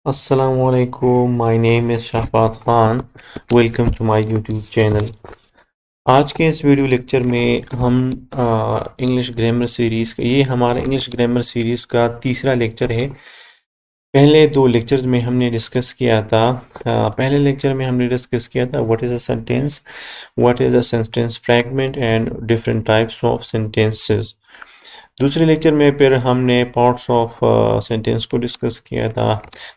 Assalamualaikum. My name is Shahbaz Khan. Welcome to my YouTube channel. आज के इस video lecture में हम इंग्लिश ग्रामर सीरीज़ ये हमारा इंग्लिश ग्रामर सीरीज़ का तीसरा लेक्चर है। पहले दो लेक्चर्स में हमने डिस्कस किया था पहले लेक्चर में हमने डिस्कस किया था what is a sentence, what is a sentence fragment and different types of sentences. दूसरे लेक्चर में फिर हमने पार्ट्स ऑफ सेंटेंस को डिस्कस किया था,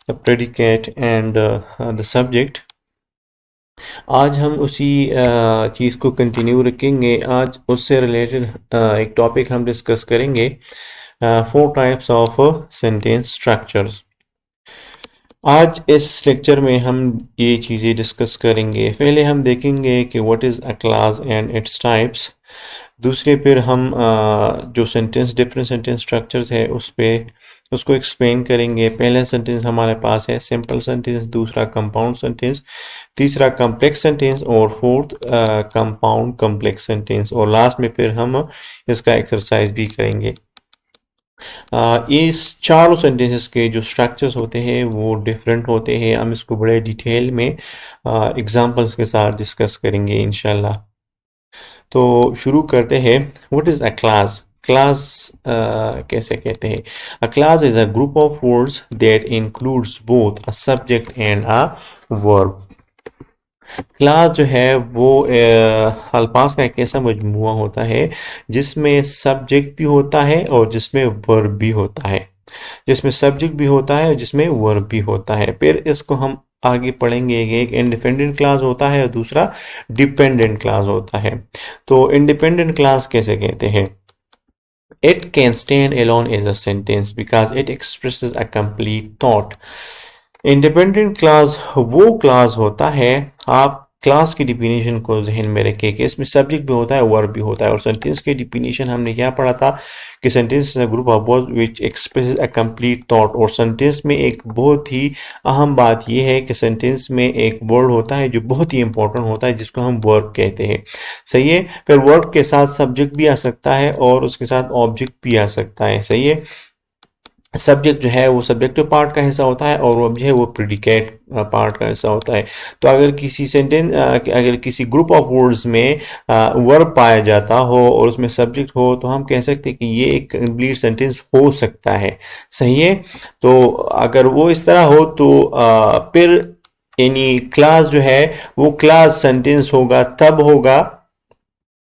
the predicate and the subject. आज हम उसी चीज़ को कंटिन्यू रखेंगे। आज उससे रिलेटेड एक टॉपिक हम डिस्कस करेंगे, four types of sentence structures. आज इस लेक्चर में हम ये चीज़ें डिस्कस करेंगे। पहले हम देखेंगे कि what is a class and its types. दूसरे फिर हम जो सेंटेंस डिफरेंट सेंटेंस स्ट्रक्चर्स है उसको एक्सप्लेन करेंगे। पहला सेंटेंस हमारे पास है सिंपल सेंटेंस, दूसरा कंपाउंड सेंटेंस, तीसरा कॉम्प्लेक्स सेंटेंस और फोर्थ कंपाउंड कॉम्प्लेक्स सेंटेंस, और लास्ट में फिर हम इसका एक्सरसाइज भी करेंगे। इस चारों सेंटेंसेस के जो स्ट्रक्चर्स होते हैं वो डिफरेंट होते हैं। हम इसको बड़े डिटेल में एग्जांपल्स के साथ डिस्कस करेंगे इंशाल्लाह। तो शुरू करते हैं। What is a class? Class कैसे कहते हैं? अ class is a group of words that includes both a subject and a verb. Class जो है वो अल्फाज का एक ऐसा मजमूआ होता है जिसमें सब्जेक्ट भी होता है और जिसमें वर्ब भी होता है, जिसमें सब्जेक्ट भी होता है और जिसमें वर्ब भी होता है। फिर इसको हम आगे पढ़ेंगे कि एक इंडिपेंडेंट क्लास होता है और दूसरा डिपेंडेंट क्लास होता है। तो इंडिपेंडेंट क्लास कैसे कहते हैं? It can stand alone as a sentence because it expresses a complete thought. Independent class वो क्लास होता है, आप क्लास की डिफिनीशन को जहन में रखें कि इसमें सब्जेक्ट भी होता है, वर्ब भी होता है। और सेंटेंस की डिफिनीशन हमने क्या पढ़ा था कि sentence is a group of words which express a complete thought. और सेंटेंस में एक बहुत ही अहम बात यह है कि सेंटेंस में एक वर्ड होता है जो बहुत ही इंपॉर्टेंट होता है, जिसको हम वर्ब कहते हैं। सही है। फिर वर्ब के साथ सब्जेक्ट भी आ सकता है और उसके साथ ऑब्जेक्ट भी आ सकता है। सही है। सब्जेक्ट जो है वो सब्जेक्टिव पार्ट का हिस्सा होता है और वर्ब जो है वो प्रेडिकेट पार्ट का हिस्सा होता है। तो अगर किसी सेंटेंस अगर किसी ग्रुप ऑफ वर्ड्स में वर्ब पाया जाता हो और उसमें सब्जेक्ट हो तो हम कह सकते हैं कि ये एक कंप्लीट सेंटेंस हो सकता है। सही है। तो अगर वो इस तरह हो तो फिर यानी क्लास जो है वो क्लास सेंटेंस होगा तब होगा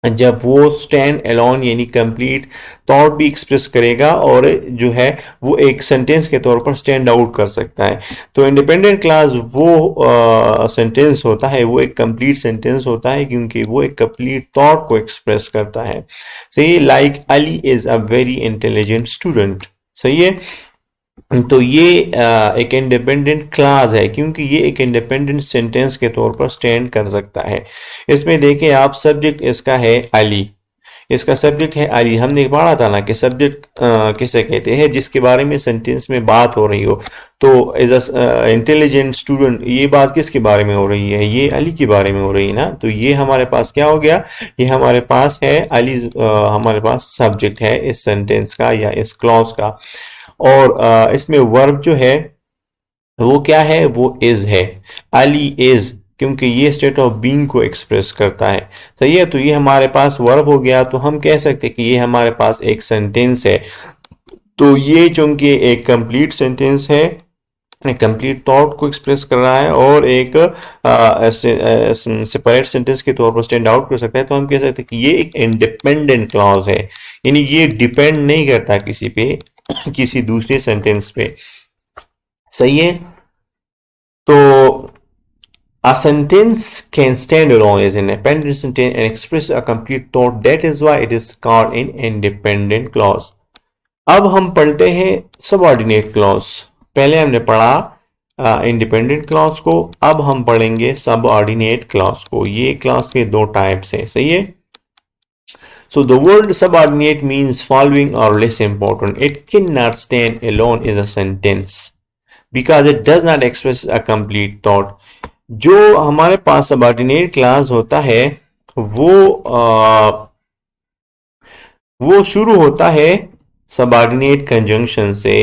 जब वो स्टैंड अलोन यानी कंप्लीट थॉट भी एक्सप्रेस करेगा और जो है वो एक सेंटेंस के तौर पर स्टैंड आउट कर सकता है। तो इंडिपेंडेंट क्लास वो सेंटेंस होता है, वो एक कंप्लीट सेंटेंस होता है क्योंकि वो एक कंप्लीट थॉट को एक्सप्रेस करता है। सही। Like Ali is a very intelligent student. सही है। तो ये एक इंडिपेंडेंट क्लास है क्योंकि ये एक इंडिपेंडेंट सेंटेंस के तौर पर स्टैंड कर सकता है। इसमें देखें आप, सब्जेक्ट इसका है अली, इसका सब्जेक्ट है अली। हमने पढ़ा था ना कि सब्जेक्ट किसे कहते हैं? जिसके बारे में सेंटेंस में बात हो रही हो। तो एज इंटेलिजेंट स्टूडेंट, ये बात किसके बारे में हो रही है? ये अली के बारे में हो रही है ना। तो ये हमारे पास क्या हो गया? ये हमारे पास है अली, हमारे पास सब्जेक्ट है इस सेंटेंस का या इस क्लॉज का। और इसमें वर्ब जो है वो क्या है? वो इज है। अली इज, क्योंकि ये स्टेट ऑफ बीइंग को एक्सप्रेस करता है। सही है। तो ये हमारे पास वर्ब हो गया। तो हम कह सकते हैं कि ये हमारे पास एक सेंटेंस है। तो ये चूंकि एक कंप्लीट सेंटेंस है, कंप्लीट थॉट को एक्सप्रेस कर रहा है और एक सेपरेट सेंटेंस के तौर पर स्टैंड आउट कर सकता है, तो हम कह सकते हैं कि ये एक इंडिपेंडेंट क्लॉज है। यानी ये डिपेंड नहीं करता किसी पे, किसी दूसरे सेंटेंस पे। सही है। तो a sentence can stand alone as an independent sentence and express a complete thought. That is why it is called an independent clause. अब हम पढ़ते हैं सबऑर्डिनेट क्लॉज। पहले हमने पढ़ा इंडिपेंडेंट क्लॉज को, अब हम पढ़ेंगे सबऑर्डिनेट क्लॉज को। ये क्लॉज के दो टाइप्स हैं। सही है। So the word subordinate means following or less important. It cannot stand alone in a sentence because it does not express a complete thought. जो हमारे पास सबऑर्डिनेट क्लास होता है वो वो शुरू होता है सबऑर्डिनेट कंजंक्शन से।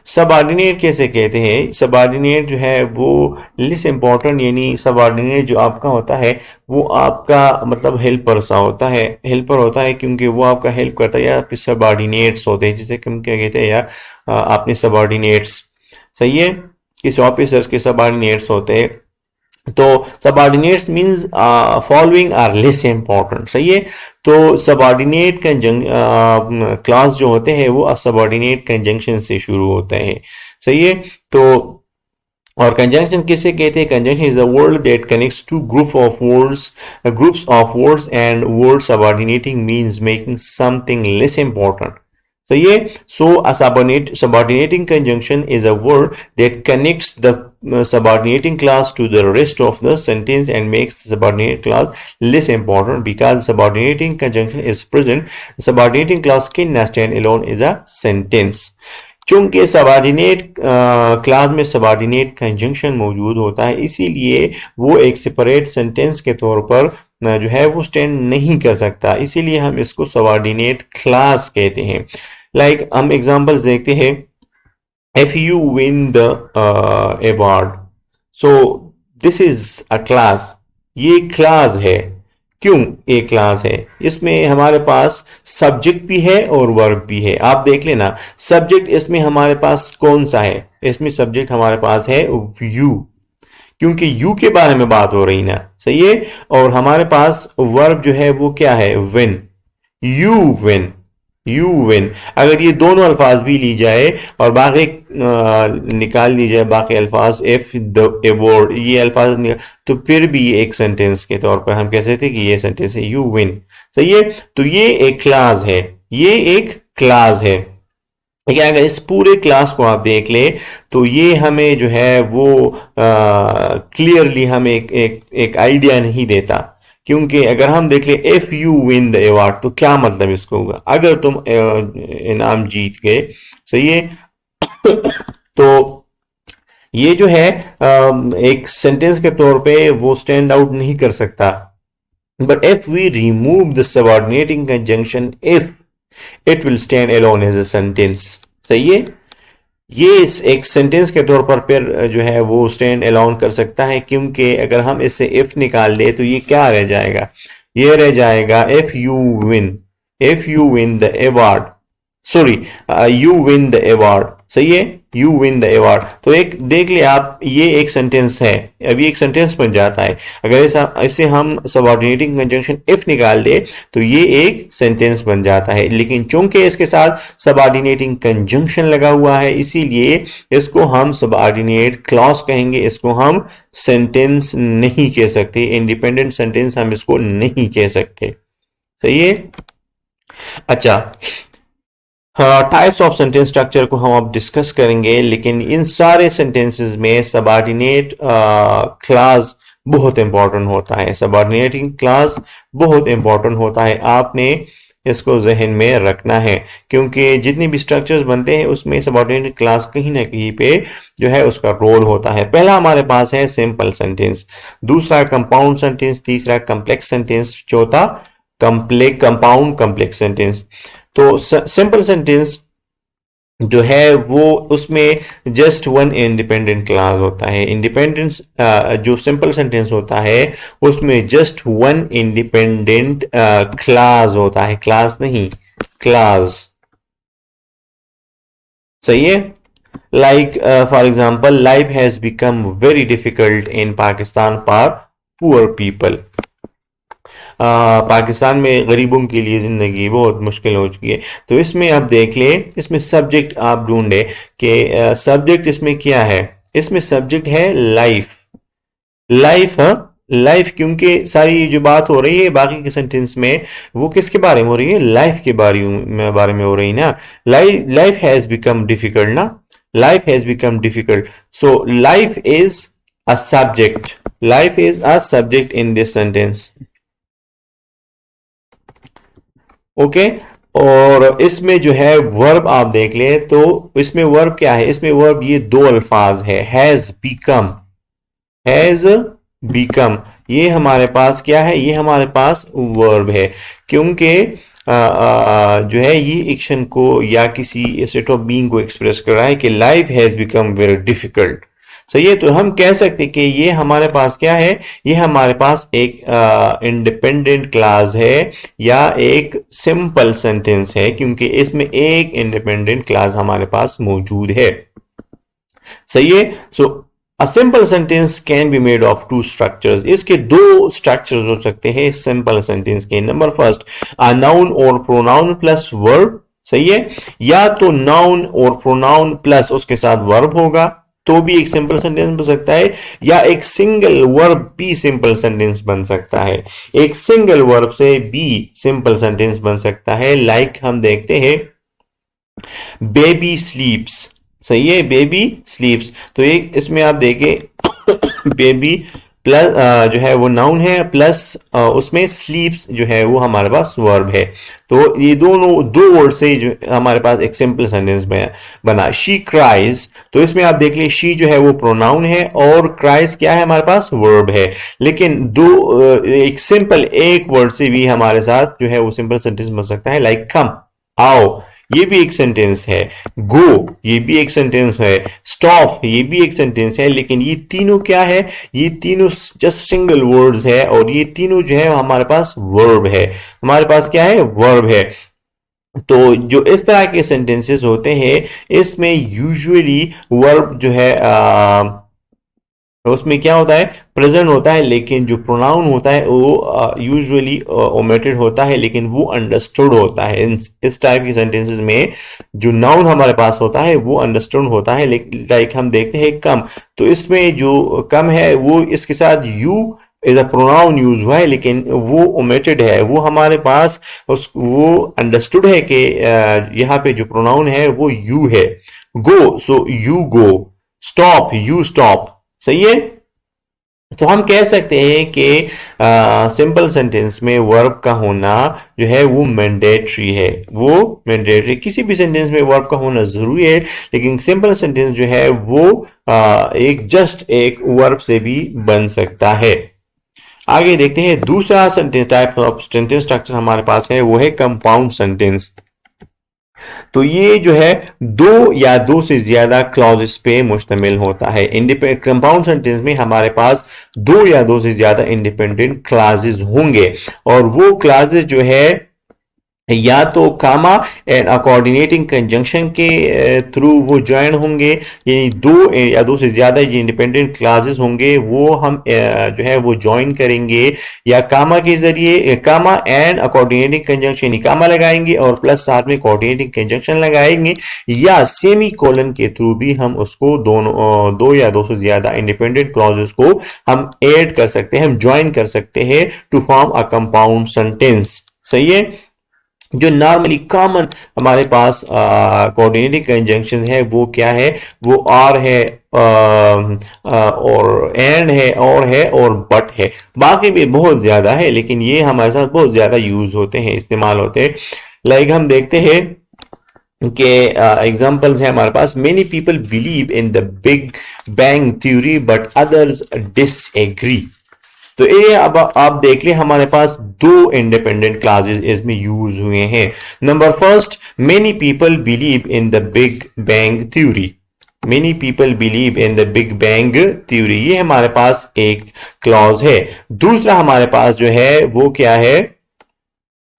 सबऑर्डिनेट कैसे कहते हैं? सबऑर्डिनेट जो है वो लेस इंपॉर्टेंट, यानी सबऑर्डिनेट जो आपका होता है वो आपका मतलब हेल्पर सा होता है, हेल्पर होता है क्योंकि वो आपका हेल्प करता है, या फिर सबऑर्डिनेट्स होते हैं जिसे हम क्या कहते हैं, या आपने सबऑर्डिनेट्स, सही है, किसी ऑफिसर्स के सबऑर्डिनेट्स होते हैं। तो subordinates means following are less important, सही है। तो सबऑर्डिनेट क्लास जो होते हैं वो सबऑर्डिनेट कंजंक्शन से शुरू होते हैं, सही है। तो और कंजंक्शन किसे कहते हैं? Conjunction is a word that connects two groups of words and word subordinating means making something less important, सही है। सो a subordinating conjunction is a word that connects the subordinating clause to the rest of the sentence and makes the subordinate clause less important. Because subordinating conjunction is present, the subordinating clause cannot stand alone as a sentence. चूंकि subordinate class में subordinate conjunction मौजूद होता है, इसीलिए वो एक separate sentence के तौर पर जो है वो स्टैंड नहीं कर सकता, इसीलिए हम इसको सबऑर्डिनेट क्लास कहते हैं। लाइक हम एग्जांपल्स देखते हैं। if you win the award, so this is a class, ये क्लास है। क्यों ये क्लास है? इसमें हमारे पास सब्जेक्ट भी है और वर्ब भी है। आप देख लेना, सब्जेक्ट इसमें हमारे पास कौन सा है? इसमें सब्जेक्ट हमारे पास है यू, क्योंकि यू के बारे में बात हो रही ना, सही है। और हमारे पास वर्ब जो है वो क्या है? Win, you win, you win. अगर ये दोनों अल्फाज भी ली जाए और बाकी निकाल ली जाए बाकी अल्फाज, इफ द अवार्ड, ये अल्फाज तो फिर भी ये एक सेंटेंस के तौर पर हम कह सकते हैं कि ये सेंटेंस है यू विन, सही है। तो ये एक क्लास है, ये एक क्लास है। लेकिन अगर इस पूरे क्लास को आप देख ले तो ये हमें जो है वो क्लियरली हमें एक आइडिया नहीं देता, क्योंकि अगर हम देख ले if you win the award तो क्या मतलब इसको होगा? अगर तुम इनाम जीत गए, सही है। तो ये जो है एक सेंटेंस के तौर पे वो स्टैंड आउट नहीं कर सकता। But if we remove the subordinating conjunction if, it will stand alone as a sentence, सही है। ये एक सेंटेंस के तौर पर फिर जो है वो स्टैंड अलोन कर सकता है, क्योंकि अगर हम इससे इफ निकाल दे तो ये क्या रह जाएगा? ये रह जाएगा if you win the award, sorry you win the award, सही है, यू विन द अवार्ड। तो एक देख ले आप, ये एक सेंटेंस है, अभी एक सेंटेंस बन जाता है। अगर इससे हम सबऑर्डिनेटिंग कंजंक्शन इफ निकाल दे तो ये एक सेंटेंस बन जाता है। लेकिन चूंकि इसके साथ सबऑर्डिनेटिंग कंजंक्शन लगा हुआ है, इसीलिए इसको हम सबऑर्डिनेट क्लॉज कहेंगे, इसको हम सेंटेंस नहीं कह सकते, इंडिपेंडेंट सेंटेंस हम इसको नहीं कह सकते, सही है। अच्छा, टाइप्स ऑफ सेंटेंस स्ट्रक्चर को हम अब डिस्कस करेंगे, लेकिन इन सारे सेंटेंसेस में सबऑर्डिनेट क्लास बहुत इंपॉर्टेंट होता है, सबऑर्डिनेटिंग क्लास बहुत इंपॉर्टेंट होता है, आपने इसको जहन में रखना है, क्योंकि जितनी भी स्ट्रक्चर्स बनते हैं उसमें सबऑर्डिनेट क्लास कहीं ना कहीं पे जो है उसका रोल होता है। पहला हमारे पास है सिंपल सेंटेंस, दूसरा कंपाउंड सेंटेंस, तीसरा कम्प्लेक्स सेंटेंस, चौथा कंपाउंड कम्प्लेक्स सेंटेंस। तो सिंपल सेंटेंस जो है वो उसमें जस्ट वन इंडिपेंडेंट क्लास होता है। इंडिपेंडेंस जो सिंपल सेंटेंस होता है उसमें जस्ट वन इंडिपेंडेंट क्लास होता है, क्लास नहीं, क्लास, सही है। Like for example, life has become very difficult in Pakistan for poor people. Pakistan में गरीबों के लिए ज़िंदगी बहुत मुश्किल हो चुकी है। तो इसमें आप देख लें, इसमें सब्जेक्ट आप ढूंढे कि सब्जेक्ट इसमें क्या है? इसमें सब्जेक्ट है लाइफ, लाइफ, हाँ लाइफ, क्योंकि सारी जो बात हो रही है बाकी के सेंटेंस में वो किसके बारे में हो रही है? लाइफ के बारे में हो रही है ना। लाइफ हैज बिकम डिफिकल्ट ना, life has become difficult, so life is a subject, life is a subject in this sentence, okay. और इसमें जो है वर्ब आप देख ले तो इसमें वर्ब क्या है? इसमें वर्ब ये दो अल्फाज है, हैज बिकम, हैज बिकम, ये हमारे पास क्या है? ये हमारे पास वर्ब है, क्योंकि जो है ये एक्शन को या किसी स्टेट ऑफ बीइंग को एक्सप्रेस कर रहा है कि life has become very difficult. सही है, तो हम कह सकते हैं कि ये हमारे पास क्या है, ये हमारे पास एक इंडिपेंडेंट क्लास है या एक सिंपल सेंटेंस है, क्योंकि इसमें एक इंडिपेंडेंट क्लास हमारे पास मौजूद है। सही है, so a simple sentence can be made of two structures. इसके दो स्ट्रक्चर्स हो सकते हैं सिंपल सेंटेंस के। नंबर फर्स्ट, अ नाउन और प्रोनाउन प्लस वर्ब। सही है, या तो नाउन और प्रोनाउन प्लस उसके साथ वर्ब होगा तो भी एक सिंपल सेंटेंस बन सकता है, या एक सिंगल वर्ब भी सिंपल सेंटेंस बन सकता है। एक सिंगल वर्ब से भी सिंपल सेंटेंस बन सकता है। लाइक हम देखते हैं बेबी स्लीप्स। सही है, बेबी स्लीप्स, तो एक इसमें आप देखें बेबी प्लस जो है वो नाउन है, प्लस उसमें स्लीप्स जो है वो हमारे पास वर्ब है। तो ये दोनों दो वर्ड से जो हमारे पास एक सिंपल सेंटेंस बना। शी क्राइज, तो इसमें आप देख लीजिए शी जो है वो प्रोनाउन है और क्राइज क्या है हमारे पास, वर्ब है। लेकिन एक सिंपल एक वर्ड से भी हमारे साथ जो है वो सिंपल सेंटेंस बन सकता है। लाइक कम, आओ, ये भी एक सेंटेंस है। गो, ये भी एक सेंटेंस है। स्टॉप, ये भी एक सेंटेंस है। लेकिन ये तीनों क्या है, ये तीनों जस्ट सिंगल वर्ड्स है और ये तीनों जो है हमारे पास वर्ब है। हमारे पास क्या है, वर्ब है। तो जो इस तरह के सेंटेंसेस होते हैं इसमें यूजुअली वर्ब जो है तो उसमें क्या होता है, प्रेजेंट होता है, लेकिन जो प्रोनाउन होता है वो यूजुअली ओमिटेड होता है, लेकिन वो अंडरस्टूड होता है। इस टाइप के सेंटेंसेस में जो नाउन हमारे पास होता है वो अंडरस्टूड होता है। लाइक हम देखते हैं कम, तो इसमें जो कम है वो इसके साथ you as a pronoun use हुआ है, लेकिन वो ओमिटेड है। वो हमारे पास वो अंडरस्टूड है कि यहाँ पे जो प्रोनाउन है वो यू है। Go, so you go. Stop, you stop. सही है, तो हम कह सकते हैं कि सिंपल सेंटेंस में वर्ब का होना जो है वो मैंडेटरी है। वो मैंडेटरी, किसी भी सेंटेंस में वर्ब का होना जरूरी है, लेकिन सिंपल सेंटेंस जो है वो एक वर्ब से भी बन सकता है। आगे देखते हैं दूसरा sentence type of sentence structure हमारे पास है, वो है कंपाउंड सेंटेंस। तो ये जो है दो या दो से ज्यादा क्लॉजेस पे मुश्तमिल होता है। इंडिपेंडेंट कंपाउंड सेंटेंस में हमारे पास दो या दो से ज्यादा इंडिपेंडेंट क्लासेस होंगे और वो क्लासेस जो है या तो कामा एंड कोऑर्डिनेटिंग कंजंक्शन के थ्रू वो ज्वाइन होंगे, यानी दो या दो से ज्यादा ये इंडिपेंडेंट क्लासेस होंगे वो हम जो है वो ज्वाइन करेंगे, या कामा के जरिए कामा एंड कोऑर्डिनेटिंग कंजंक्शन कामा लगाएंगे और प्लस साथ में कोऑर्डिनेटिंग कंजंक्शन लगाएंगे, या सेमी कोलन के थ्रू भी हम उसको दोनों दो या दो से ज्यादा इंडिपेंडेंट क्लॉजेस को हम ऐड कर सकते हैं, हम ज्वाइन कर सकते हैं to form a compound sentence. सही है, जो नॉर्मली कॉमन हमारे पास कोऑर्डिनेटिंग कंजंक्शन है वो क्या है, वो आर है और एंड है और बट है। बाकी भी बहुत ज्यादा है लेकिन ये हमारे साथ बहुत ज्यादा यूज होते हैं, इस्तेमाल होते हैं। लाइक हम देखते हैं कि एग्जाम्पल्स है हमारे पास, many people believe in the big bang theory but others disagree. तो ये अब आप देख ले हमारे पास दो इंडिपेंडेंट क्लासेस इसमें यूज हुए हैं। Number first, many people believe in the big bang theory. Many people believe in the big bang theory, ये हमारे पास एक क्लॉज है। दूसरा हमारे पास जो है वो क्या है,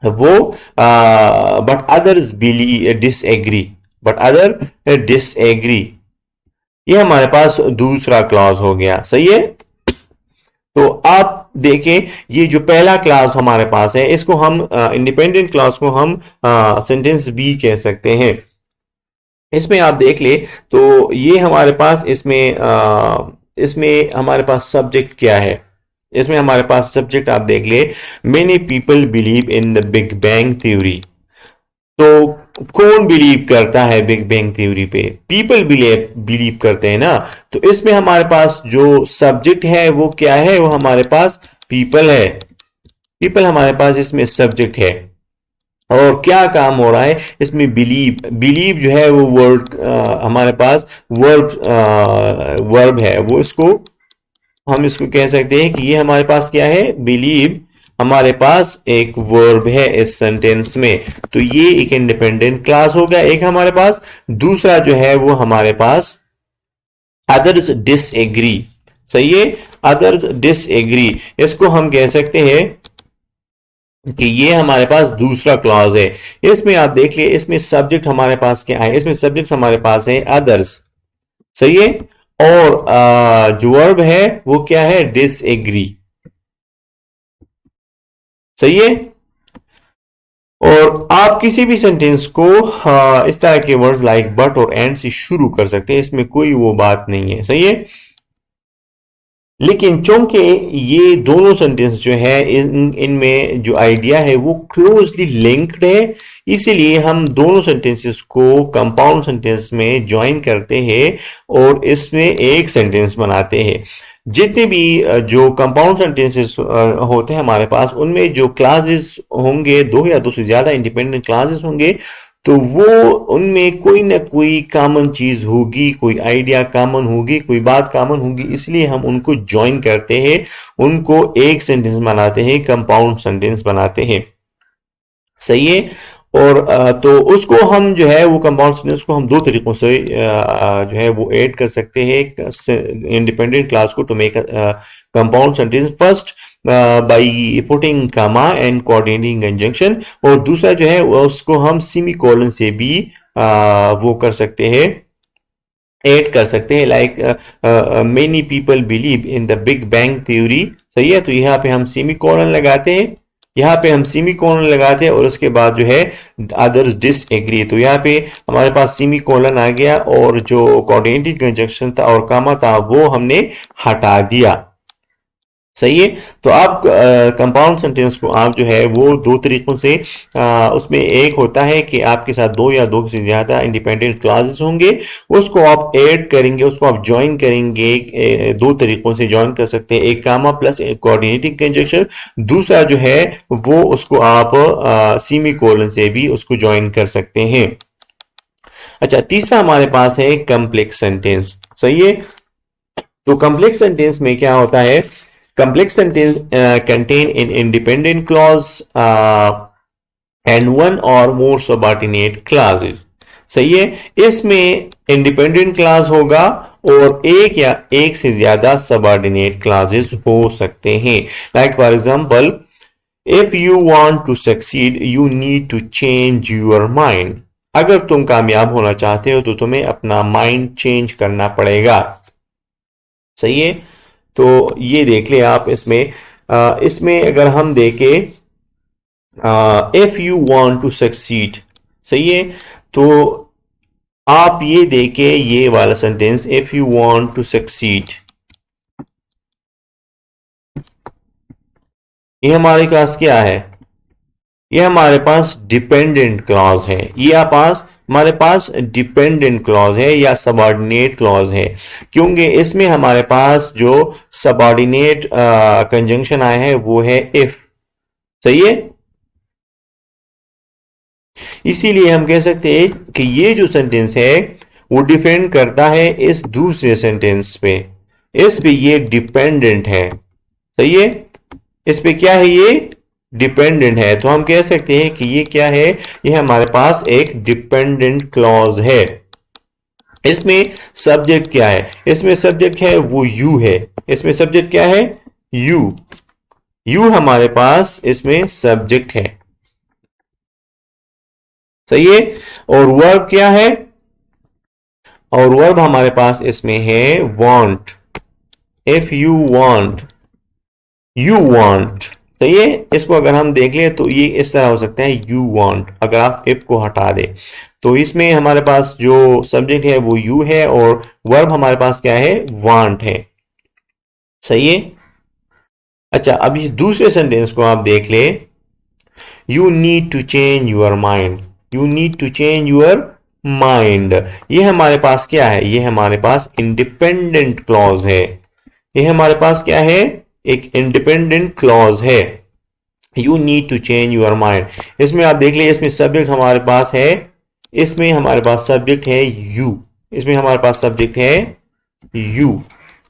वो but others believe disagree, but other disagree, ये हमारे पास दूसरा क्लॉज हो गया। सही है, तो आप देखें ये जो पहला क्लास हमारे पास है इसको हम इंडिपेंडेंट क्लास को हम सेंटेंस बी कह सकते हैं। इसमें आप देख ले तो ये हमारे पास इसमें हमारे पास सब्जेक्ट क्या है, इसमें हमारे पास सब्जेक्ट आप देख ले, many people believe in the big bang theory. तो कौन बिलीव करता है बिग बैंग थ्योरी पे, पीपल बिलीव करते हैं ना। तो इसमें हमारे पास जो सब्जेक्ट है वो क्या है, वो हमारे पास पीपल है। पीपल हमारे पास इसमें सब्जेक्ट है और क्या काम हो रहा है इसमें, बिलीव जो है वो वर्ड हमारे पास वर्ब है, वो इसको हम इसको कह सकते हैं कि ये हमारे पास क्या है, बिलीव हमारे पास एक वर्ब है इस सेंटेंस में, तो ये एक इंडिपेंडेंट क्लास हो गया एक हमारे पास। दूसरा जो है वो हमारे पास अदर्स डिसएग्री। सही है, अदर्स डिसएग्री, इसको हम कह सकते हैं कि ये हमारे पास दूसरा क्लॉज है। इसमें आप देख लिए, इसमें सब्जेक्ट हमारे पास क्या है, इसमें सब्जेक्ट हमारे पास है अदर्स। सही है, और जो वर्ब है वो क्या है, डिसएग्री। सही है, और आप किसी भी सेंटेंस को इस तरह के वर्ड्स लाइक बट और एंड से शुरू कर सकते हैं, इसमें कोई वो बात नहीं है। सही है, लेकिन चूंकि ये दोनों सेंटेंस जो है इनमें जो आइडिया है वो क्लोजली लिंक्ड है, इसीलिए हम दोनों सेंटेंसेस को कंपाउंड सेंटेंस में ज्वाइन करते हैं और इसमें एक सेंटेंस बनाते हैं। जितने भी जो कंपाउंड सेंटेंसेस होते हैं हमारे पास, उनमें जो क्लासेस होंगे, दो या दो से ज्यादा इंडिपेंडेंट क्लासेस होंगे, तो वो उनमें कोई ना कोई कॉमन चीज होगी, कोई आइडिया कॉमन होगी, कोई बात कॉमन होगी, इसलिए हम उनको ज्वाइन करते हैं, उनको एक सेंटेंस बनाते हैं, कंपाउंड सेंटेंस बनाते हैं। सही है, और तो उसको हम जो है वो कंपाउंड सेंटेंस को हम दो तरीकों से जो है वो ऐड कर सकते हैं इंडिपेंडेंट क्लास को to make compound sentence. First by putting comma and coordinating conjunction, और दूसरा जो है उसको हम सेमी कोलन से भी वो कर सकते हैं, ऐड कर सकते हैं, like many people believe in the big bang theory. सही है, तो यहाँ पे हम सेमी कोलन लगाते हैं, यहाँ पे हम सेमी कोलन लगाते हैं और उसके बाद जो है अदर्स डिसएग्री, तो यहाँ पे हमारे पास सेमी कोलन आ गया और जो कोऑर्डिनेटिंग कंजंक्शन था और कामा था वो हमने हटा दिया। सही है, तो आप कंपाउंड सेंटेंस को आप जो है वो दो तरीकों से उसमें एक होता है कि आपके साथ दो या दो से ज्यादा इंडिपेंडेंट क्लासेस होंगे, उसको आप ऐड करेंगे, उसको आप ज्वाइन करेंगे, दो तरीकों से ज्वाइन कर सकते हैं, एक कामा प्लस एक कोऑर्डिनेटिंग कंजंक्शन, दूसरा जो है वो उसको आप सेमी कोलन से भी उसको ज्वाइन कर सकते हैं। अच्छा, तीसरा हमारे पास है कम्प्लेक्स सेंटेंस। सही है, तो कम्प्लेक्स सेंटेंस में क्या होता है, complex sentence contain an independent clause and one or more subordinate clauses। सही है, इसमें इंडिपेंडेंट क्लास होगा और एक या एक से ज्यादा सबऑर्डिनेट क्लासेस हो सकते हैं। Like for example, if you want to succeed you need to change your mind. अगर तुम कामयाब होना चाहते हो तो तुम्हें अपना माइंड चेंज करना पड़ेगा। सही है, तो ये देख ले आप इसमें इसमें अगर हम देखें if you want to succeed, सही है, तो आप ये देखें ये वाला sentence, if you want to succeed, ये हमारे पास क्या है, ये हमारे पास डिपेंडेंट क्लॉज है, ये पास हमारे पास डिपेंडेंट क्लॉज है या सबऑर्डिनेट क्लॉज है, क्योंकि इसमें हमारे पास जो सबऑर्डिनेट कंजंक्शन आया है वो है इफ। सही है, इसीलिए हम कह सकते हैं कि ये जो सेंटेंस है वो डिपेंड करता है इस दूसरे सेंटेंस पे, इस पे ये डिपेंडेंट है। सही है, इस पे क्या है, ये डिपेंडेंट है, तो हम कह सकते हैं कि ये क्या है, ये हमारे पास एक डिपेंडेंट क्लॉज है। इसमें सब्जेक्ट क्या है, इसमें सब्जेक्ट है वो यू है, इसमें सब्जेक्ट क्या है, यू, यू हमारे पास इसमें सब्जेक्ट है। सही है, और वर्ब क्या है, और वर्ब हमारे पास इसमें है want. If you want, you want. सही है, इसको अगर हम देख ले तो ये इस तरह हो सकता है, यू वांट, अगर आप इफ को हटा दे तो इसमें हमारे पास जो सब्जेक्ट है वो यू है और वर्ब हमारे पास क्या है, वांट है। सही है, अच्छा, अब इस दूसरे सेंटेंस को आप देख ले, you need to change your mind, you need to change your mind, ये हमारे पास क्या है, ये हमारे पास इंडिपेंडेंट क्लॉज है, ये हमारे पास क्या है, एक इंडिपेंडेंट क्लॉज है, you need to change your mind. इसमें आप देख लीजिए, इसमें सब्जेक्ट हमारे पास है, इसमें हमारे पास सब्जेक्ट है यू, इसमें हमारे पास सब्जेक्ट है यू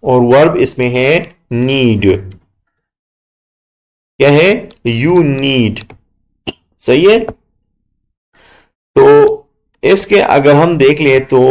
और वर्ब इसमें है नीड, क्या है, यू नीड। सही है। तो इसके अगर हम देख ले तो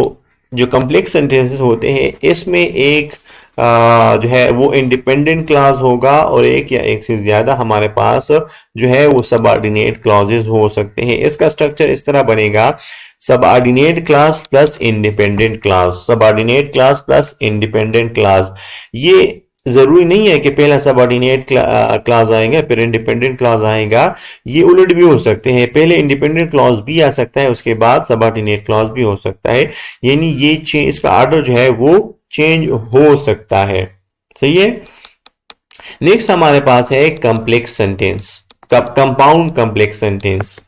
जो कॉम्प्लेक्स सेंटेंसेस होते हैं इसमें एक जो है वो इंडिपेंडेंट क्लॉज होगा और एक या एक से ज्यादा हमारे पास जो है वो सबऑर्डिनेट क्लॉजेस हो सकते हैं। इसका स्ट्रक्चर इस तरह बनेगा, subordinate clause plus independent clause, subordinate clause plus independent clause. ये जरूरी नहीं है कि पहला सबऑर्डिनेट क्लॉज आएगा फिर इंडिपेंडेंट क्लॉज आएगा, ये उलट भी हो सकते हैं, पहले इंडिपेंडेंट क्लॉज भी आ सकता है उसके बाद सबऑर्डिनेट क्लॉज भी हो सकता है, यानी ये इसका ऑर्डर जो है वो चेंज हो सकता है। सही है। नेक्स्ट हमारे पास है complex sentence, compound complex sentence.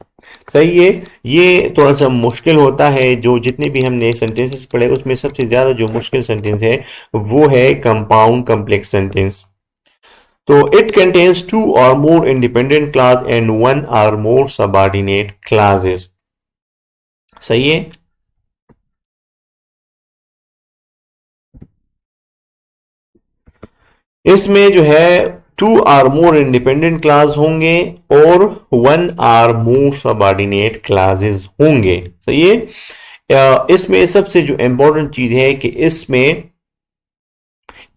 सही है। ये थोड़ा सा मुश्किल होता है, जो जितने भी हमने सेंटेंसेस पढ़े उसमें सबसे ज्यादा जो मुश्किल सेंटेंस है वो है कंपाउंड कॉम्प्लेक्स सेंटेंस। तो it contains two or more independent clause and one or more subordinate clauses. सही है। इसमें जो है two or more independent clause होंगे और one or more subordinate clauses होंगे। सही है। इसमें सबसे जो इंपॉर्टेंट चीज है कि इसमें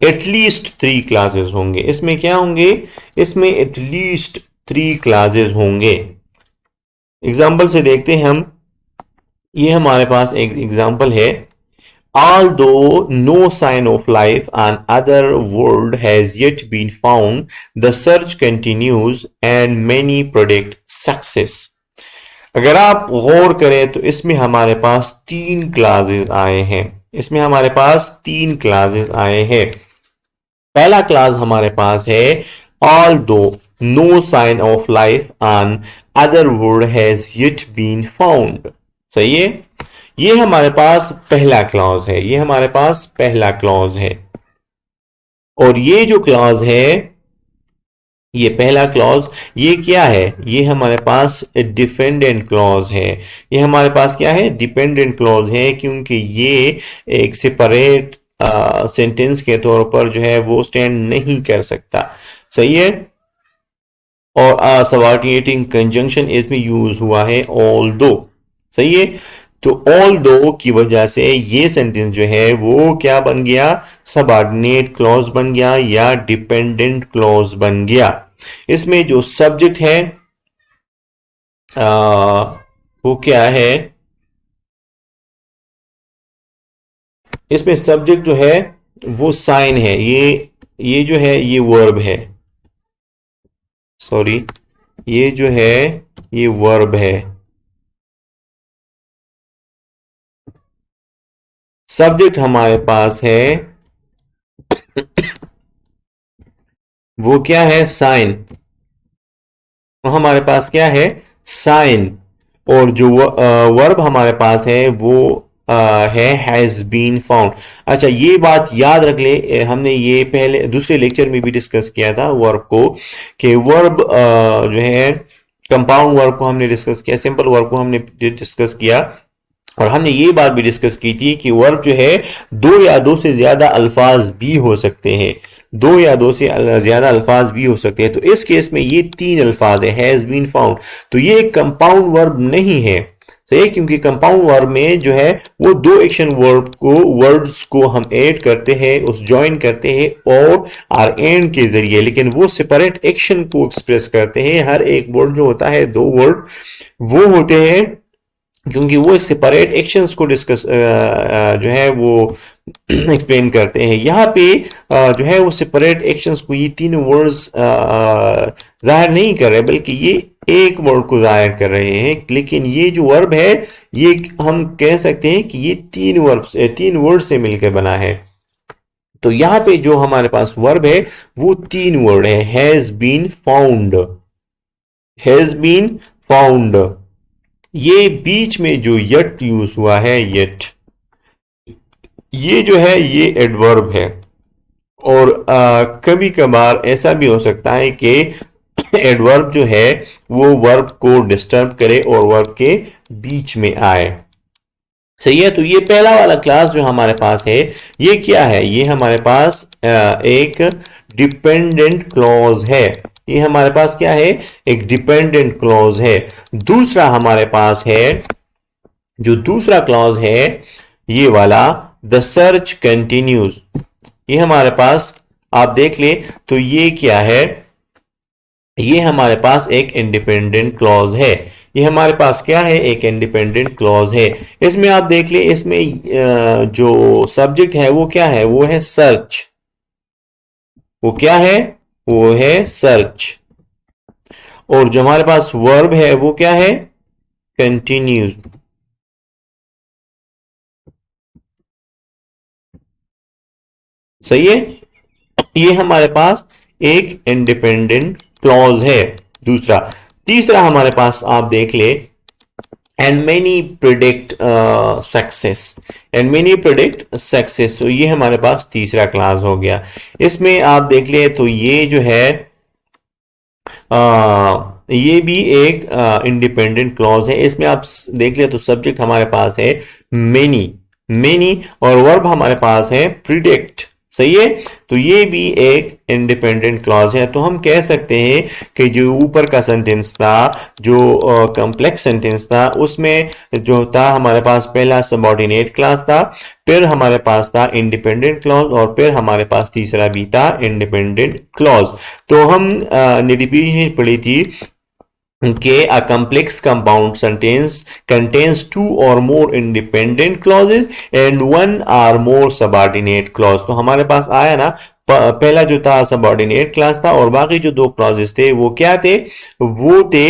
एटलीस्ट 3 क्लासेस होंगे। इसमें क्या होंगे, इसमें एटलीस्ट 3 क्लासेस होंगे। एग्जाम्पल से देखते हैं हम, ये हमारे पास एक एग्जाम्पल है, although no sign of life on other world has yet been found, the search continues and many predict success। अगर आप गौर करें तो इसमें हमारे पास 3 क्लासेस आए हैं, इसमें हमारे पास 3 क्लासेस आए हैं। पहला क्लास हमारे पास है although no sign of life on other world has yet been found। सही है। ये हमारे पास पहला क्लॉज है, ये हमारे पास पहला क्लॉज है। और ये जो क्लॉज है, ये पहला क्लॉज, ये क्या है, ये हमारे पास डिपेंडेंट क्लॉज है। ये हमारे पास क्या है, डिपेंडेंट क्लॉज है, क्योंकि ये एक सेपरेट सेंटेंस के तौर पर जो है वो स्टैंड नहीं कर सकता। सही है। और सबऑर्डिनेटिंग कंजंक्शन इसमें यूज हुआ है ऑल्दो। सही है। तो ऑल्दो की वजह से ये सेंटेंस जो है वो क्या बन गया, सबऑर्डिनेट क्लॉज बन गया या डिपेंडेंट क्लॉज बन गया। इसमें जो सब्जेक्ट है वो क्या है, इसमें सब्जेक्ट जो है वो साइन है, ये जो है ये वर्ब है, सॉरी ये जो है ये वर्ब है। सब्जेक्ट हमारे पास है वो क्या है, साइन। हमारे पास क्या है, साइन। और जो वर्ब हमारे पास है वो है हैज बीन फाउंड। अच्छा ये बात याद रख ले, हमने ये पहले दूसरे लेक्चर में भी डिस्कस किया था वर्ब को, कि वर्ब जो है कंपाउंड वर्ब को हमने डिस्कस किया, सिंपल वर्ब को हमने डिस्कस किया, और हमने ये बात भी डिस्कस की थी कि वर्ब जो है 2 या 2 से ज्यादा अल्फाज भी हो सकते हैं, 2 या 2 से ज्यादा अल्फाज भी हो सकते हैं। तो इस केस में ये 3 अल्फाज है, हैज बीन फाउंड, तो ये एक कंपाउंड वर्ब नहीं है। सही, क्योंकि कंपाउंड वर्ब में जो है वो 2 एक्शन वर्ब को, वर्ड्स को हम ऐड करते हैं, उस ज्वाइन करते हैं और आर एंड के जरिए, लेकिन वो सेपरेट एक्शन को एक्सप्रेस करते हैं। हर एक वर्ड जो होता है, 2 वर्ड वो होते हैं, क्योंकि वो सेपरेट एक्शंस को डिस्कस जो है वो एक्सप्लेन करते हैं। यहाँ पे जो है वो सेपरेट एक्शंस को, ये 3 वर्ड्स जाहिर नहीं कर रहे, बल्कि ये एक वर्ड को जाहिर कर रहे हैं। लेकिन ये जो वर्ब है, ये हम कह सकते हैं कि ये 3 वर्ड से मिलकर बना है। तो यहाँ पे जो हमारे पास वर्ब है वो 3 वर्ड है, has been found, has been found. ये बीच में जो यट यूज हुआ है, यट, ये जो है ये एडवर्ब है। और कभी कभार ऐसा भी हो सकता है कि एडवर्ब जो है वो वर्ब को डिस्टर्ब करे और वर्ब के बीच में आए। सही है। तो ये पहला वाला क्लास जो हमारे पास है, ये क्या है, ये हमारे पास एक डिपेंडेंट क्लॉज है। ये हमारे पास क्या है, एक डिपेंडेंट क्लॉज है। दूसरा हमारे पास है, जो दूसरा क्लॉज है ये वाला, द सर्च कंटिन्यूज। ये हमारे पास आप देख ले तो ये क्या है, ये हमारे पास एक इंडिपेंडेंट क्लॉज है। ये हमारे पास क्या है, एक इंडिपेंडेंट क्लॉज है। इसमें आप देख ले, इसमें जो सब्जेक्ट है वो क्या है, वो है सर्च। वो क्या है, वो है सर्च। और जो हमारे पास वर्ब है वो क्या है, कंटिन्यूज। सही है, ये हमारे पास एक इंडिपेंडेंट क्लॉज है दूसरा। तीसरा हमारे पास आप देख ले, and many predict success. And many predict success, तो ये हमारे पास तीसरा क्लास हो गया। इसमें आप देख ले तो ये जो है ये भी एक इंडिपेंडेंट क्लॉज है। इसमें आप देख ले तो सब्जेक्ट हमारे पास है मेनी, मेनी, और वर्ब हमारे पास है प्रिडिक्ट। सही है, तो ये भी एक इंडिपेंडेंट क्लॉज है। तो हम कह सकते हैं कि जो ऊपर का सेंटेंस था, जो कॉम्प्लेक्स सेंटेंस था, उसमें जो था हमारे पास पहला सबऑर्डिनेट क्लॉज था, फिर हमारे पास था इंडिपेंडेंट क्लॉज, और फिर हमारे पास तीसरा भी था इंडिपेंडेंट क्लॉज। तो हम ने डिफिनेशन पढ़ी थी कि a complex compound sentence contains two or more independent clauses and one or more subordinate clause। तो हमारे पास आया ना, पहला जो था सबऑर्डिनेट क्लास था, और बाकी जो दो क्लॉजेस थे वो क्या थे, वो थे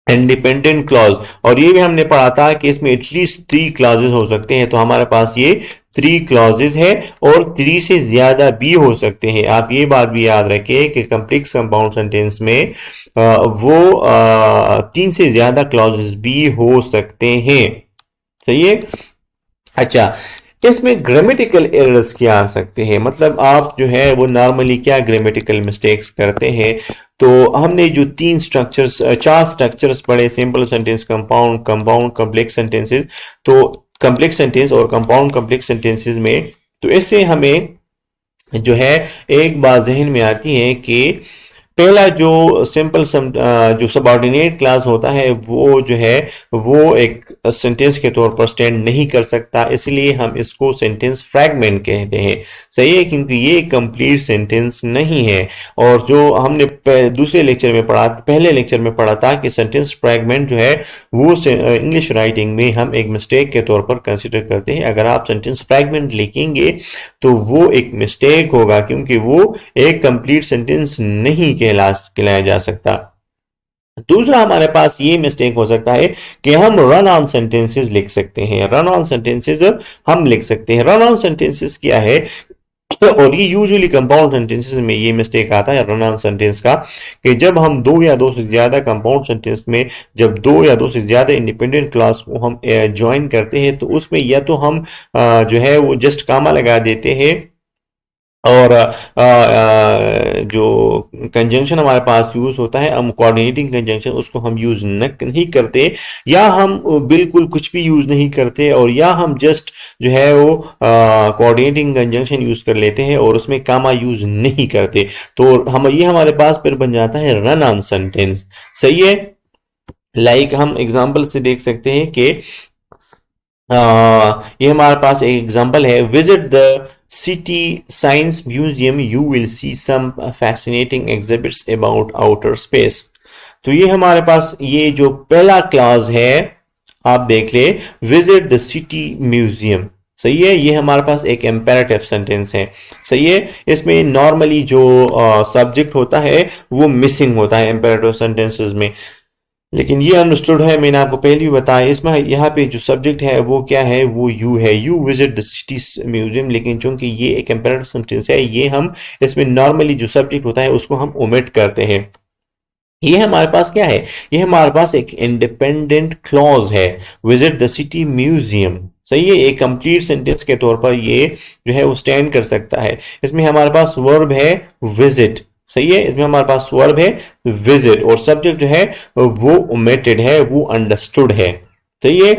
इंडिपेंडेंट क्लॉज। और ये भी हमने पढ़ा था कि इसमें एटलीस्ट 3 क्लॉजेस हो सकते हैं। तो हमारे पास ये 3 क्लॉजेस है, और 3 से ज्यादा भी हो सकते हैं। आप ये बात भी याद रखें कि कॉम्प्लेक्स कंपाउंड सेंटेंस में वो 3 से ज्यादा क्लॉजेस भी हो सकते हैं। सही है, अच्छा, इसमें ग्रामेटिकल एरर्स क्या आ सकते हैं, मतलब आप जो है वो नॉर्मली क्या ग्रामेटिकल मिस्टेक्स करते हैं। तो हमने जो 4 स्ट्रक्चर्स पढ़े, simple sentence, compound, compound complex sentences. तो कॉम्प्लेक्स सेंटेंस और कंपाउंड कॉम्प्लेक्स सेंटेंसेस में, तो इससे हमें जो है एक बात जहन में आती है कि पहला जो सिंपल जो सबऑर्डिनेट क्लास होता है वो जो है वो एक सेंटेंस के तौर पर स्टैंड नहीं कर सकता, इसलिए हम इसको सेंटेंस फ्रैगमेंट कहते हैं। सही है, क्योंकि ये कंप्लीट सेंटेंस नहीं है। और जो हमने दूसरे लेक्चर में पढ़ा, पहले लेक्चर में पढ़ा था कि सेंटेंस फ्रैगमेंट जो है वो इंग्लिश राइटिंग में हम एक मिस्टेक के तौर पर कंसिडर करते हैं। अगर आप सेंटेंस फ्रैगमेंट लिखेंगे तो वो एक मिस्टेक होगा, क्योंकि वो एक कंप्लीट सेंटेंस नहीं कहलाया जा सकता। दूसरा हमारे पास ये मिस्टेक हो सकता है कि हम रन ऑन सेंटेंसेस लिख सकते हैं। रन ऑन सेंटेंसेस हम लिख सकते हैं। रन ऑन सेंटेंसेस क्या है, और ये यूजुअली कंपाउंड सेंटेंसेस में ये मिस्टेक आता है रन ऑन सेंटेंस का, कि जब हम 2 या 2 से ज्यादा कंपाउंड सेंटेंस में जब 2 या 2 से ज्यादा इंडिपेंडेंट क्लास को हम ज्वाइन करते हैं, तो उसमें या तो हम जो है वो जस्ट कामा लगा देते हैं, और जो कंजंक्शन हमारे पास यूज होता है, हम कोऑर्डिनेटिंग कंजंक्शन, उसको हम यूज नहीं करते, या हम बिल्कुल कुछ भी यूज नहीं करते, और या हम जस्ट जो है वो कोऑर्डिनेटिंग कंजंक्शन यूज कर लेते हैं और उसमें कामा यूज नहीं करते। तो हम ये हमारे पास फिर बन जाता है रन ऑन सेंटेंस। सही है, लाइक हम एग्जांपल से देख सकते हैं कि ये हमारे पास एक एग्जांपल है, visit the City Science Museum, you will see some fascinating exhibits about outer space। तो ये हमारे पास ये जो पहला क्लास है, आप देख ले, विजिट द सिटी म्यूजियम। सही है, ये हमारे पास एक इम्पेरेटिव सेंटेंस है। सही है, इसमें नॉर्मली जो सब्जेक्ट होता है वो मिसिंग होता है इम्पेरेटिव सेंटेंसेस में, लेकिन ये अंडरस्टूड है, मैंने आपको पहले भी बताया। इसमें यहाँ पे जो सब्जेक्ट है वो क्या है, वो यू है, you visit the city museum. लेकिन चूंकि ये एक इम्पेरेटिव सेंटेंस है, ये हम इसमें नॉर्मली जो सब्जेक्ट होता है उसको हम ओमिट करते हैं। ये हमारे पास क्या है, ये हमारे पास एक इंडिपेंडेंट क्लॉज है, विजिट द सिटी म्यूजियम। सही है, एक कंप्लीट सेंटेंस के तौर पर ये जो है वो स्टैंड कर सकता है। इसमें हमारे पास वर्ब है विजिट। सही है, इसमें हमारे पास वर्ब है विजिट, और सब्जेक्ट जो है वो ओमिटेड है, वो अंडरस्टूड है। सही है,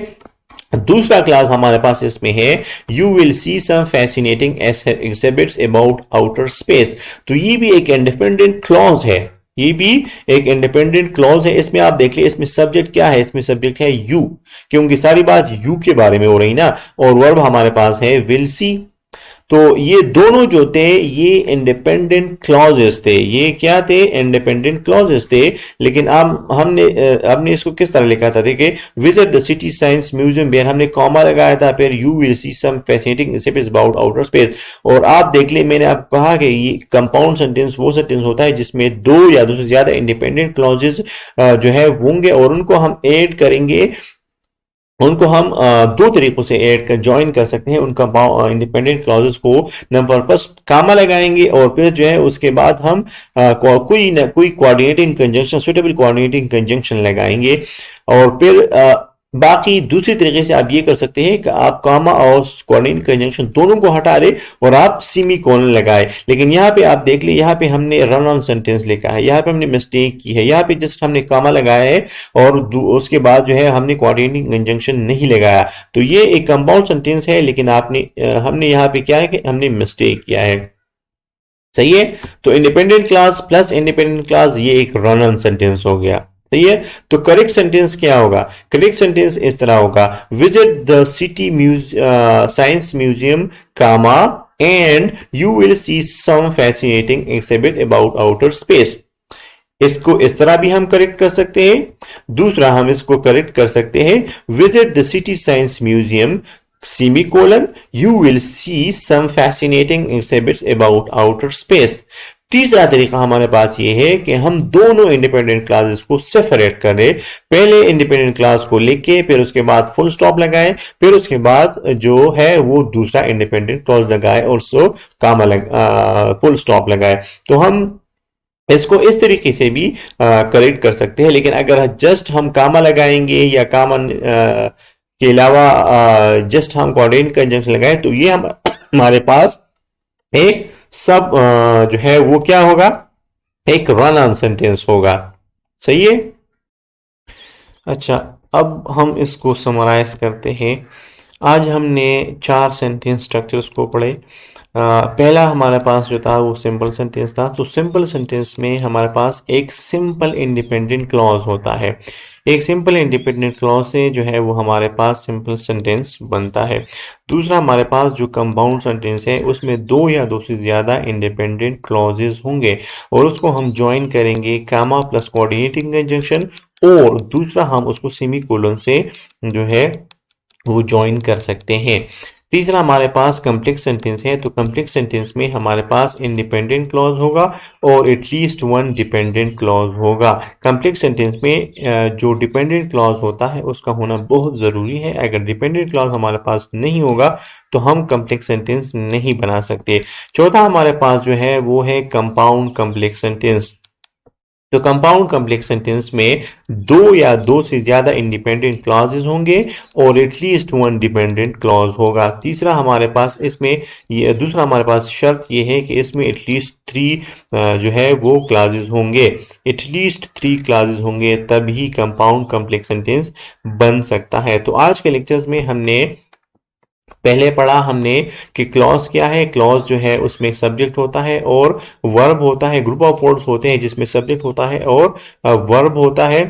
दूसरा क्लास हमारे पास इसमें है, you will see some fascinating exhibits about outer space. तो ये भी एक इंडिपेंडेंट क्लॉज है। ये भी एक इंडिपेंडेंट क्लॉज है। इसमें आप देख लीजिए, इसमें सब्जेक्ट क्या है, इसमें सब्जेक्ट है यू, क्योंकि सारी बात यू के बारे में हो रही ना, और वर्ब हमारे पास है विल सी। तो ये दोनों जो थे ये इंडिपेंडेंट क्लॉजेस थे। ये क्या थे? इंडिपेंडेंट क्लॉजेस थे। लेकिन अब हमने इसको किस तरह लिखा था? देखिए, visit the city science museum where, हमने कॉमा लगाया था, फिर you will see some fascinating exhibits about outer space. और आप देख ले, मैंने आपको कहा कि ये कंपाउंड सेंटेंस वो सेंटेंस होता है जिसमें दो या दो से ज्यादा इंडिपेंडेंट क्लॉजेस जो है होंगे, और उनको हम ऐड करेंगे। उनको हम दो तरीकों से ऐड कर ज्वाइन कर सकते हैं, उनका इंडिपेंडेंट क्लॉजेस को। नंबर फर्स्ट कामा लगाएंगे, और फिर जो है उसके बाद हम कोई ना कोई coordinating conjunction, suitable coordinating conjunction लगाएंगे। और फिर बाकी दूसरी तरीके से आप ये कर सकते हैं कि आप कामा और कोऑर्डिनेटिंग कंजंक्शन दोनों को हटा दें और आप सेमी कोलन लगाए। लेकिन यहाँ पे आप देख ले, यहाँ पे हमने रन ऑन सेंटेंस लिखा है, यहाँ पे हमने मिस्टेक की है। यहाँ पे जस्ट हमने कामा लगाया है और उसके बाद जो है हमने कोऑर्डिनेटिंग कंजंक्शन नहीं लगाया। तो ये एक कंपाउंड सेंटेंस है, लेकिन हमने यहाँ पे क्या है कि हमने मिस्टेक किया है। सही है? तो independent class plus independent class, ये एक रन ऑन सेंटेंस हो गया। सही है? तो करेक्ट सेंटेंस क्या होगा? करेक्ट सेंटेंस इस तरह होगा, visit the city science museum comma and you will see some fascinating exhibit about outer space. इसको इस तरह भी हम करेक्ट कर सकते हैं। दूसरा हम इसको करेक्ट कर सकते हैं, visit the city science museum semicolon you will see some fascinating exhibits about outer space. तीसरा तरीका हमारे पास ये है कि हम दोनों इंडिपेंडेंट क्लासेस को सेपरेट करें। पहले इंडिपेंडेंट क्लास को लिखे, फिर उसके बाद फुल स्टॉप लगाए, फिर उसके बाद जो है वो दूसरा इंडिपेंडेंट क्लॉज लगाए और सो कामा फुल स्टॉप लगाए। तो हम इसको इस तरीके से भी करेक्ट कर सकते हैं। लेकिन अगर जस्ट हम कामा लगाएंगे या कामा के अलावा जस्ट हम कोऑर्डिनेट कंजंक्शन लगाए, तो ये हमारे पास एक सब जो है वो क्या होगा? एक रन ऑन सेंटेंस होगा। सही है? अच्छा, अब हम इसको समराइज करते हैं। आज हमने 4 सेंटेंस स्ट्रक्चर्स को पढ़े। पहला हमारे पास जो था वो सिंपल सेंटेंस था। तो सिंपल सेंटेंस में हमारे पास एक सिंपल इंडिपेंडेंट क्लॉज होता है। एक सिंपल इंडिपेंडेंट क्लॉज से जो है वो हमारे पास सिंपल सेंटेंस बनता है। दूसरा, हमारे पास जो कंपाउंड सेंटेंस है उसमें दो या दो से ज्यादा इंडिपेंडेंट क्लॉजेस होंगे, और उसको हम ज्वाइन करेंगे कामा प्लस कोऑर्डिनेटिंग कंजंक्शन, और दूसरा हम उसको सेमीकोलन से जो है वो ज्वाइन कर सकते हैं। तीसरा, हमारे पास कम्प्लेक्स सेंटेंस है। तो कम्प्लेक्स सेंटेंस में हमारे पास इंडिपेंडेंट क्लॉज होगा और एटलीस्ट वन डिपेंडेंट क्लॉज होगा। कम्प्लेक्स सेंटेंस में जो डिपेंडेंट क्लॉज होता है उसका होना बहुत ज़रूरी है। अगर डिपेंडेंट क्लॉज हमारे पास नहीं होगा तो हम कम्प्लेक्स सेंटेंस नहीं बना सकते। चौथा हमारे पास जो है वो है कंपाउंड कम्प्लेक्स सेंटेंस। तो कंपाउंड कम्प्लेक्स सेंटेंस में दो या दो से ज्यादा इंडिपेंडेंट क्लॉजेस होंगे और एटलीस्ट वन डिपेंडेंट क्लॉज होगा। तीसरा हमारे पास इसमें ये दूसरा हमारे पास शर्त ये है कि इसमें एटलीस्ट 3 जो है वो क्लॉजेस होंगे। एटलीस्ट 3 क्लॉजेस होंगे तभी कंपाउंड कम्प्लेक्स सेंटेंस बन सकता है। तो आज के लेक्चर्स में हमने पहले पढ़ा हमने कि क्लॉज क्या है। क्लॉज जो है उसमें सब्जेक्ट होता है और वर्ब होता है। ग्रुप ऑफ वर्ड्स होते हैं जिसमें सब्जेक्ट होता है और वर्ब होता है।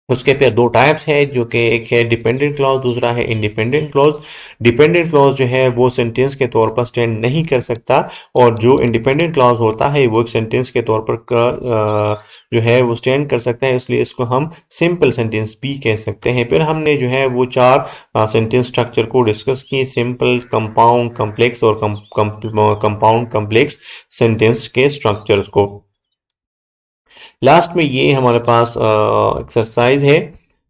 उसके फिर 2 टाइप्स है, जो कि एक है डिपेंडेंट क्लॉज, दूसरा है इंडिपेंडेंट क्लॉज। डिपेंडेंट क्लॉज जो है वो सेंटेंस के तौर पर स्टैंड नहीं कर सकता, और जो इंडिपेंडेंट क्लॉज होता है वो एक सेंटेंस के तौर पर जो है वो स्टैंड कर सकता है, इसलिए इसको हम सिंपल सेंटेंस भी कह सकते हैं। फिर हमने जो है वो 4 सेंटेंस स्ट्रक्चर को डिस्कस किए, सिंपल, कंपाउंड, कम्प्लेक्स और कंपाउंड कम्प्लेक्स सेंटेंस के स्ट्रक्चर्स को। लास्ट में ये हमारे पास एक्सरसाइज है,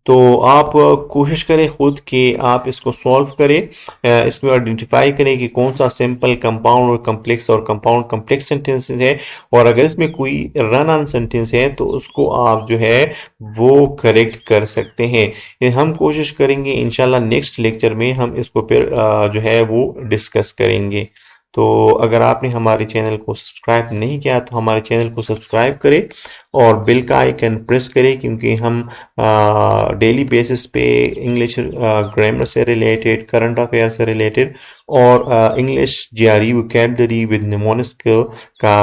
तो आप कोशिश करें खुद कि आप इसको सॉल्व करें। इसमें आइडेंटिफाई करें कि कौन सा सिंपल, कंपाउंड और कंपाउंड कम्प्लेक्स सेंटेंस है, और अगर इसमें कोई रन ऑन सेंटेंस है तो उसको आप जो है वो करेक्ट कर सकते हैं। ये हम कोशिश करेंगे इंशाल्लाह नेक्स्ट लेक्चर में हम इसको फिर जो है वो डिस्कस करेंगे। तो अगर आपने हमारे चैनल को सब्सक्राइब नहीं किया तो हमारे चैनल को सब्सक्राइब करें और बेल का आइकन प्रेस करें, क्योंकि हम डेली बेसिस पे इंग्लिश ग्रामर से रिलेटेड, करंट अफेयर से रिलेटेड और English GRE vocabulary with mnemonics का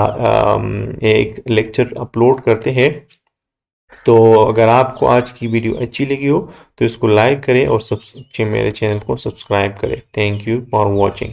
एक लेक्चर अपलोड करते हैं। तो अगर आपको आज की वीडियो अच्छी लगी हो तो इसको लाइक करें और मेरे चैनल को सब्सक्राइब करें। Thank you for watching.